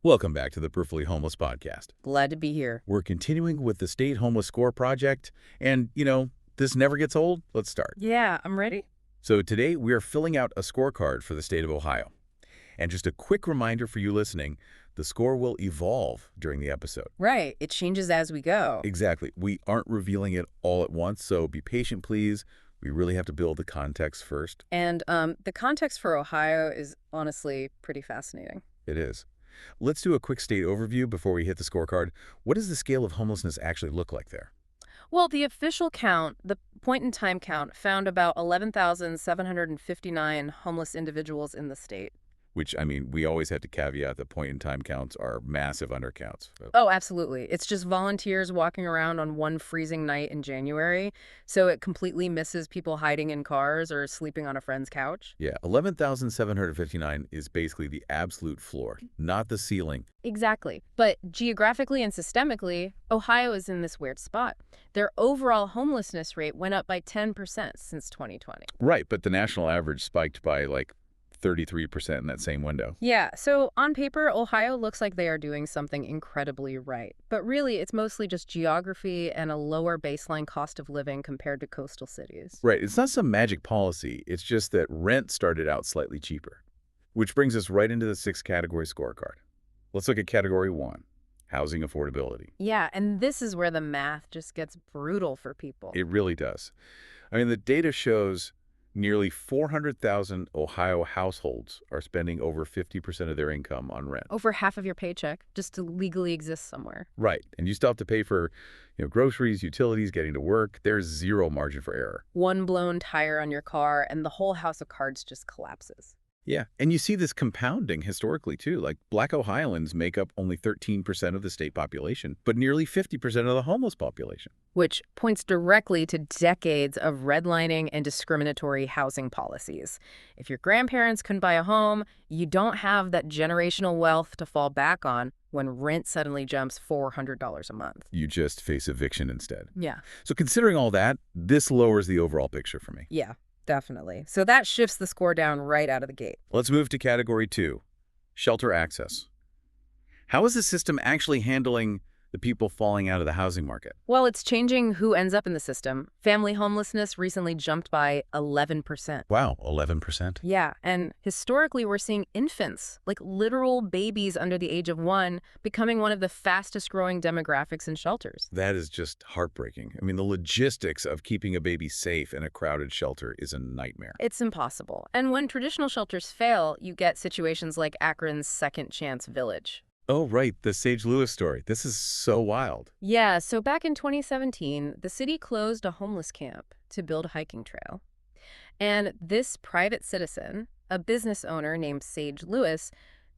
Welcome back to the Perfectly Homeless podcast. Glad to be here. We're continuing with the State Homeless Score Project, and, this never gets old. Let's start. Yeah, I'm ready. So today we are filling out a scorecard for the state of Ohio. And just a quick reminder for you listening, the score will evolve during the episode. Right. It changes as we go. Exactly. We aren't revealing it all at once, so be patient, please. We really have to build the context first. And the context for Ohio is honestly pretty fascinating. It is. Let's do a quick state overview before we hit the scorecard. What does the scale of homelessness actually look like there? Well, the official count, the point-in-time count, found about 11,759 homeless individuals in the state. Which, we always have to caveat that point-in-time counts are massive undercounts. Oh, absolutely. It's just volunteers walking around on one freezing night in January, so it completely misses people hiding in cars or sleeping on a friend's couch. Yeah, 11,759 is basically the absolute floor, not the ceiling. Exactly. But geographically and systemically, Ohio is in this weird spot. Their overall homelessness rate went up by 10% since 2020. Right, but the national average spiked by 33% in that same window. Yeah, so on paper, Ohio looks like they are doing something incredibly right. But really, it's mostly just geography and a lower baseline cost of living compared to coastal cities. Right, it's not some magic policy. It's just that rent started out slightly cheaper. Which brings us right into the 6-category scorecard. Let's look at Category 1, housing affordability. Yeah, and this is where the math just gets brutal for people. It really does. The data shows nearly 400,000 Ohio households are spending over 50% of their income on rent. Over half of your paycheck just to legally exist somewhere. Right. And you still have to pay for groceries, utilities, getting to work. There's zero margin for error. One blown tire on your car and the whole house of cards just collapses. Yeah. And you see this compounding historically, too. Black Ohioans make up only 13% of the state population, but nearly 50% of the homeless population. Which points directly to decades of redlining and discriminatory housing policies. If your grandparents couldn't buy a home, you don't have that generational wealth to fall back on when rent suddenly jumps $400 a month. You just face eviction instead. Yeah. So considering all that, this lowers the overall picture for me. Yeah. Definitely. So that shifts the score down right out of the gate. Let's move to Category 2, shelter access. How is the system actually handling the people falling out of the housing market? Well, it's changing who ends up in the system. Family homelessness recently jumped by 11%. Wow, 11%? Yeah, and historically we're seeing infants, like literal babies under the age of 1, becoming one of the fastest growing demographics in shelters. That is just heartbreaking. The logistics of keeping a baby safe in a crowded shelter is a nightmare. It's impossible. And when traditional shelters fail, you get situations like Akron's Second Chance Village. Oh, right, the Sage Lewis story. This is so wild. Yeah, so back in 2017, the city closed a homeless camp to build a hiking trail. And this private citizen, a business owner named Sage Lewis,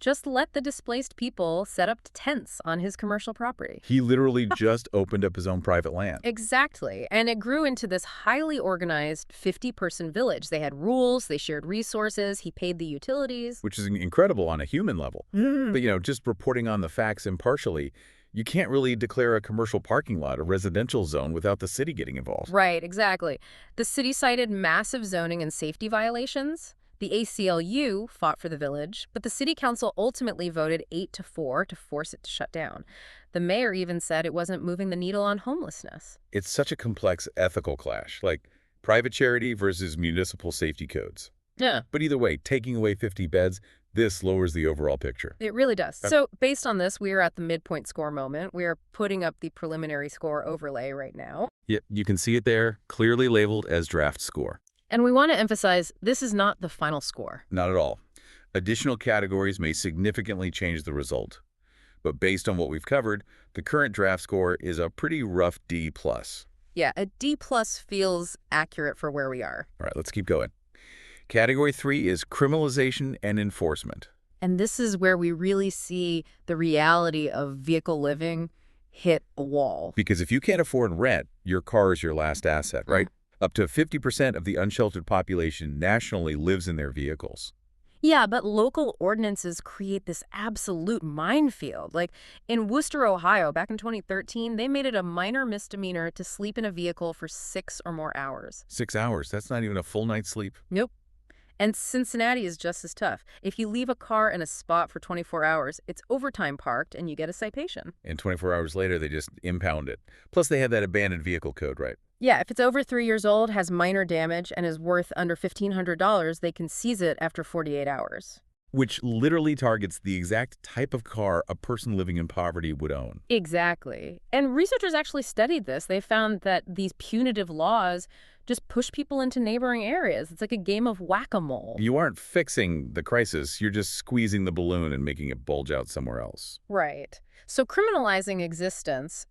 just let the displaced people set up tents on his commercial property. He literally just opened up his own private land. Exactly. And it grew into this highly organized 50-person village. They had rules, they shared resources, he paid the utilities. Which is incredible on a human level. But, just reporting on the facts impartially, you can't really declare a commercial parking lot a residential zone without the city getting involved. Right, exactly. The city cited massive zoning and safety violations. The ACLU fought for the village, but the city council ultimately voted 8-4 to force it to shut down. The mayor even said it wasn't moving the needle on homelessness. It's such a complex ethical clash, private charity versus municipal safety codes. Yeah. But either way, taking away 50 beds, this lowers the overall picture. It really does. So based on this, we are at the midpoint score moment. We are putting up the preliminary score overlay right now. Yep, you can see it there, clearly labeled as draft score. And we want to emphasize, this is not the final score. Not at all. Additional categories may significantly change the result. But based on what we've covered, the current draft score is a pretty rough D+. Yeah, a D+ feels accurate for where we are. All right, let's keep going. Category 3 is criminalization and enforcement. And this is where we really see the reality of vehicle living hit a wall. Because if you can't afford rent, your car is your last asset, right? Up to 50% of the unsheltered population nationally lives in their vehicles. Yeah, but local ordinances create this absolute minefield. Like in Worcester, Ohio, back in 2013, they made it a minor misdemeanor to sleep in a vehicle for 6 or more hours. 6 hours? That's not even a full night's sleep. Nope. And Cincinnati is just as tough. If you leave a car in a spot for 24 hours, it's overtime parked and you get a citation. And 24 hours later, they just impound it. Plus, they have that abandoned vehicle code, right? Yeah, if it's over 3 years old, has minor damage, and is worth under $1,500, they can seize it after 48 hours. Which literally targets the exact type of car a person living in poverty would own. Exactly. And researchers actually studied this. They found that these punitive laws just push people into neighboring areas. It's like a game of whack-a-mole. You aren't fixing the crisis, you're just squeezing the balloon and making it bulge out somewhere else. Right. So criminalizing existence,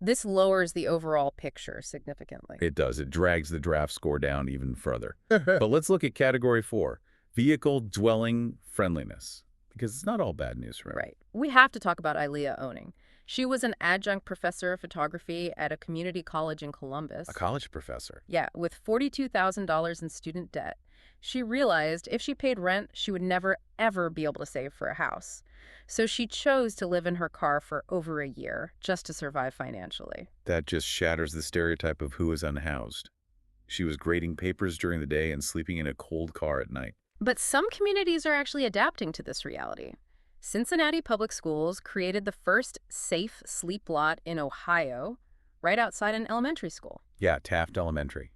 this lowers the overall picture significantly. It does. It drags the draft score down even further. But let's look at category 4, vehicle dwelling friendliness, because it's not all bad news, remember? Right. We have to talk about Ilea owning. She was an adjunct professor of photography at a community college in Columbus. A college professor. Yeah, with $42,000 in student debt. She realized if she paid rent, she would never, ever be able to save for a house. So she chose to live in her car for over a year just to survive financially. That just shatters the stereotype of who is unhoused. She was grading papers during the day and sleeping in a cold car at night. But some communities are actually adapting to this reality. Cincinnati Public Schools created the first safe sleep lot in Ohio, right outside an elementary school. Yeah, Taft Elementary.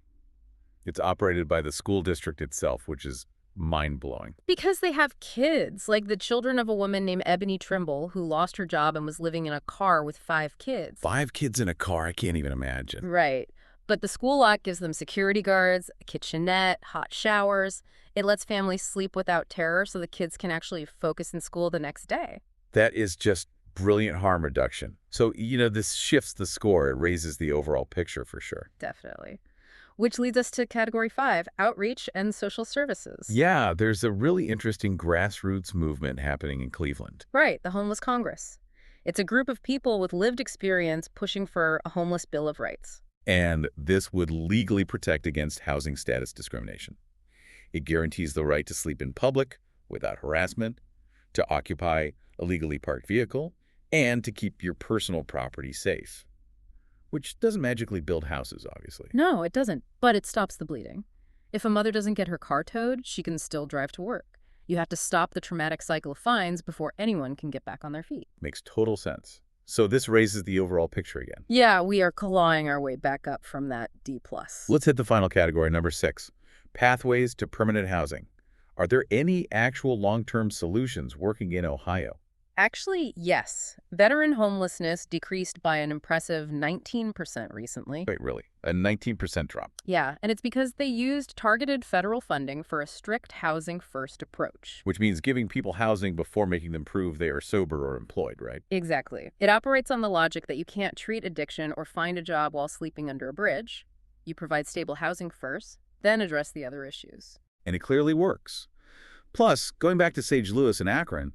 It's operated by the school district itself, which is mind-blowing. Because they have kids, like the children of a woman named Ebony Trimble, who lost her job and was living in a car with 5 kids. 5 kids in a car, I can't even imagine. Right. But the school lot gives them security guards, a kitchenette, hot showers. It lets families sleep without terror so the kids can actually focus in school the next day. That is just brilliant harm reduction. So, this shifts the score. It raises the overall picture for sure. Definitely. Which leads us to category 5, outreach and social services. Yeah, there's a really interesting grassroots movement happening in Cleveland. Right, the Homeless Congress. It's a group of people with lived experience pushing for a homeless bill of rights. And this would legally protect against housing status discrimination. It guarantees the right to sleep in public without harassment, to occupy a legally parked vehicle, and to keep your personal property safe. Which doesn't magically build houses, obviously. No, it doesn't, but it stops the bleeding. If a mother doesn't get her car towed, she can still drive to work. You have to stop the traumatic cycle of fines before anyone can get back on their feet. Makes total sense. So this raises the overall picture again. Yeah, we are clawing our way back up from that D+. Let's hit the final category, number 6, pathways to permanent housing. Are there any actual long-term solutions working in Ohio? Actually, yes. Veteran homelessness decreased by an impressive 19% recently. Wait, really? A 19% drop? Yeah, and it's because they used targeted federal funding for a strict housing-first approach. Which means giving people housing before making them prove they are sober or employed, right? Exactly. It operates on the logic that you can't treat addiction or find a job while sleeping under a bridge. You provide stable housing first, then address the other issues. And it clearly works. Plus, going back to Sage Lewis in Akron,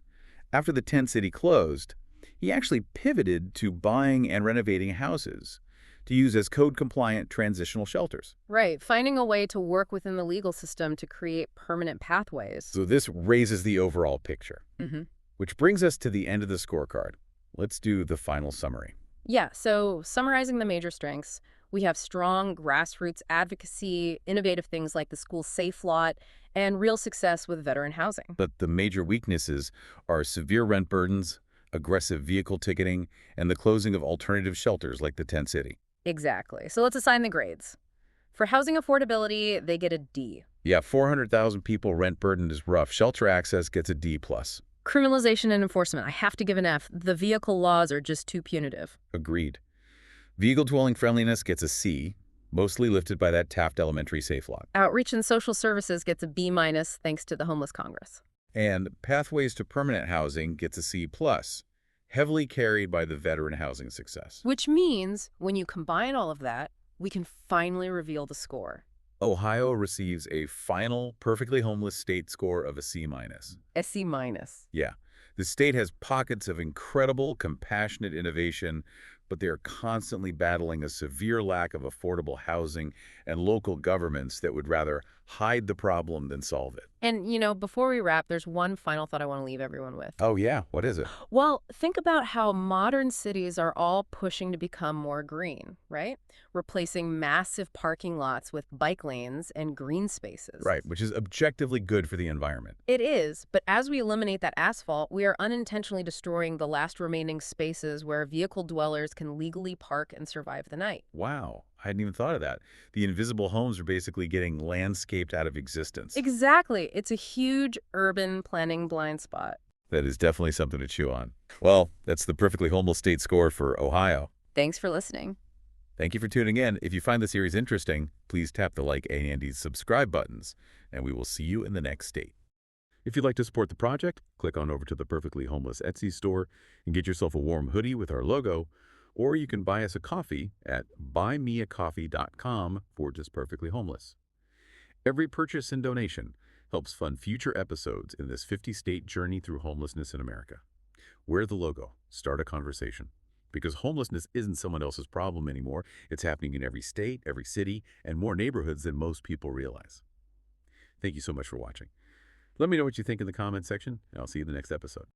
after the tent city closed, he actually pivoted to buying and renovating houses to use as code-compliant transitional shelters. Right, finding a way to work within the legal system to create permanent pathways. So this raises the overall picture. Mm-hmm. Which brings us to the end of the scorecard. Let's do the final summary. Yeah, so summarizing the major strengths, we have strong grassroots advocacy, innovative things like the school safe lot, and real success with veteran housing. But the major weaknesses are severe rent burdens, aggressive vehicle ticketing, and the closing of alternative shelters like the tent city. Exactly. So let's assign the grades. For housing affordability, they get a D. Yeah, 400,000 people rent burden is rough. Shelter access gets a D+. Criminalization and enforcement, I have to give an F. The vehicle laws are just too punitive. Agreed. Vehicle dwelling friendliness gets a C, mostly lifted by that Taft Elementary safe lot. Outreach and social services gets a B- thanks to the Homeless Congress. And pathways to permanent housing gets a C+, heavily carried by the veteran housing success. Which means, when you combine all of that, we can finally reveal the score. Ohio receives a final perfectly homeless state score of a C-. A C-. Yeah. The state has pockets of incredible, compassionate innovation, but they are constantly battling a severe lack of affordable housing and local governments that would rather hide the problem than solve it. And, before we wrap, there's one final thought I want to leave everyone with. Oh, yeah. What is it? Well, think about how modern cities are all pushing to become more green, right? Replacing massive parking lots with bike lanes and green spaces. Right, which is objectively good for the environment. It is, but as we eliminate that asphalt, we are unintentionally destroying the last remaining spaces where vehicle dwellers can legally park and survive the night. Wow, I hadn't even thought of that. The invisible homes are basically getting landscaped out of existence. Exactly. It's a huge urban planning blind spot. That is definitely something to chew on. Well, that's the Perfectly Homeless State score for Ohio. Thanks for listening. Thank you for tuning in. If you find the series interesting, please tap the like and the subscribe buttons, and we will see you in the next state. If you'd like to support the project, click on over to the Perfectly Homeless Etsy store and get yourself a warm hoodie with our logo, or you can buy us a coffee at buymeacoffee.com/perfectlyhomeless. Every purchase and donation helps fund future episodes in this 50-state journey through homelessness in America. Wear the logo. Start a conversation. Because homelessness isn't someone else's problem anymore. It's happening in every state, every city, and more neighborhoods than most people realize. Thank you so much for watching. Let me know what you think in the comments section, and I'll see you in the next episode.